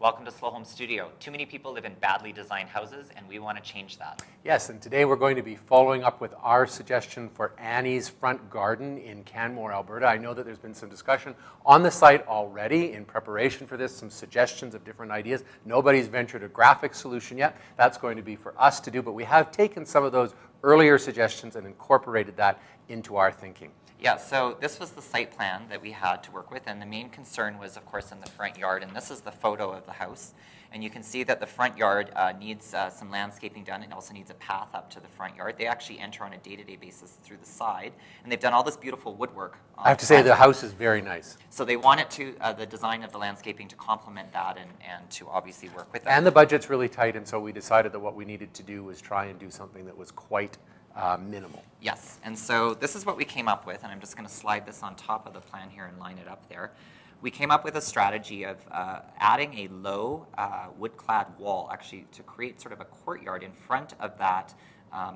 Welcome to Slow Home Studio. Too many people live in badly designed houses, and we want to change that. Yes, and today we're going to be following up with our suggestion for Annie's front garden in Canmore, Alberta. I know that there's been some discussion on the site already in preparation for this, some suggestions of different ideas. Nobody's ventured a graphic solution yet. That's going to be for us to do, but we have taken some of those earlier suggestions and incorporated that into our thinking. Yeah, so this was the site plan that we had to work with, and the main concern was, of course, in the front yard, and this is the photo of the house. And you can see that the front yard needs some landscaping done. It also needs a path up to the front yard. They actually enter on a day-to-day basis through the side, and they've done all this beautiful woodwork. I have to say the house is very nice. So they want it to, the design of the landscaping to complement that and to obviously work with it. And the budget's really tight, and so we decided that what we needed to do was try and do something that was quite minimal. Yes, and so this is what we came up with, and I'm just going to slide this on top of the plan here and line it up there. We came up with a strategy of adding a low wood-clad wall, actually, to create sort of a courtyard in front of that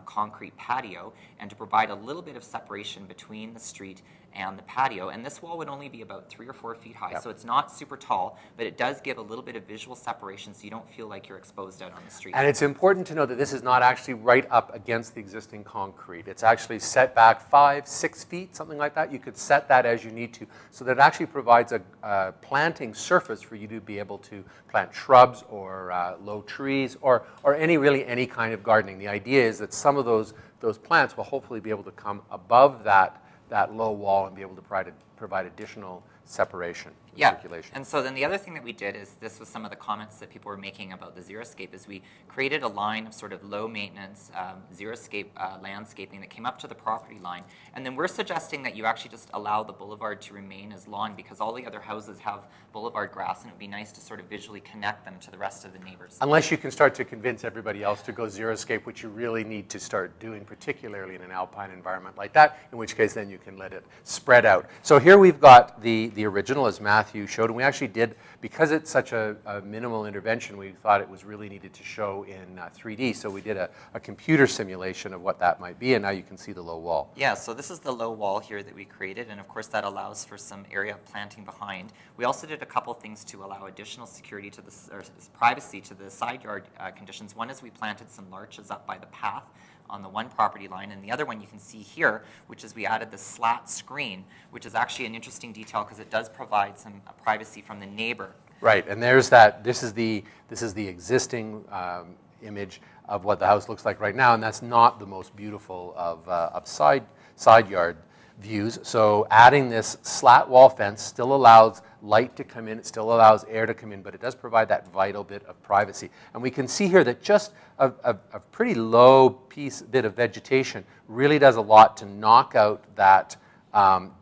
concrete patio, and to provide a little bit of separation between the street and the patio. And this wall would only be about 3 or 4 feet high, so it's not super tall, but it does give a little bit of visual separation so you don't feel like you're exposed out on the street. And it's important to know that this is not actually right up against the existing concrete. It's actually set back 5, 6 feet, something like that. You could set that as you need to, so that it actually provides a planting surface for you to be able to plant shrubs or low trees or any kind of gardening. The idea is that some of those plants will hopefully be able to come above that low wall and be able to provide additional separation and circulation. And so then the other thing that we did is, this was some of the comments that people were making about the Zeroscape, is we created a line of sort of low maintenance Zeroscape landscaping that came up to the property line. And then we're suggesting that you actually just allow the boulevard to remain as lawn, because all the other houses have boulevard grass, and it would be nice to sort of visually connect them to the rest of the neighbors. Unless you can start to convince everybody else to go Zeroscape, which you really need to start doing, particularly in an alpine environment like that, in which case then you can let it spread out. So here we've got the original, as Matthew showed, and we actually did, because it's such a minimal intervention, we thought it was really needed to show in 3D, so we did a computer simulation of what that might be, and now you can see the low wall. Yeah, so this is the low wall here that we created, and of course that allows for some area of planting behind. We also did a couple things to allow additional security to or privacy to the side yard conditions. One is we planted some larches up by the path on the one property line, and the other one you can see here, which is we added the slat screen, which is actually an interesting detail because it does provide some privacy from the neighbor. Right, and there's that. This is the existing image of what the house looks like right now, and that's not the most beautiful of side yard views. So adding this slat wall fence still allows light to come in, it still allows air to come in, but it does provide that vital bit of privacy. And we can see here that just a pretty low bit of vegetation really does a lot to knock out that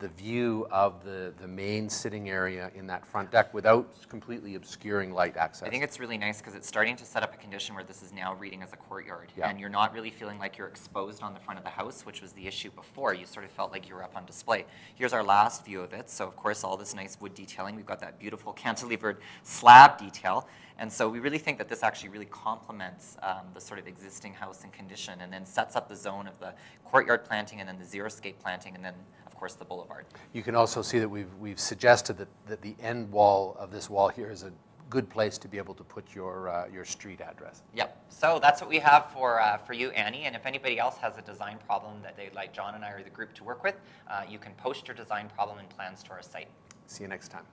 the view of the main sitting area in that front deck without completely obscuring light access. I think it's really nice because it's starting to set up a condition where this is now reading as a courtyard, and you're not really feeling like you're exposed on the front of the house, which was the issue before. You sort of felt like you were up on display. Here's our last view of it. So of course all this nice wood detailing. We've got that beautiful cantilevered slab detail. And so we really think that this actually really complements the sort of existing house and condition, and then sets up the zone of the courtyard planting and then the Zeroscape planting, and then of course the boulevard. You can also see that we've suggested that the end wall of this wall here is a good place to be able to put your street address. Yep. So that's what we have for you, Annie. And if anybody else has a design problem that they'd like John and I or the group to work with, you can post your design problem and plans to our site. See you next time.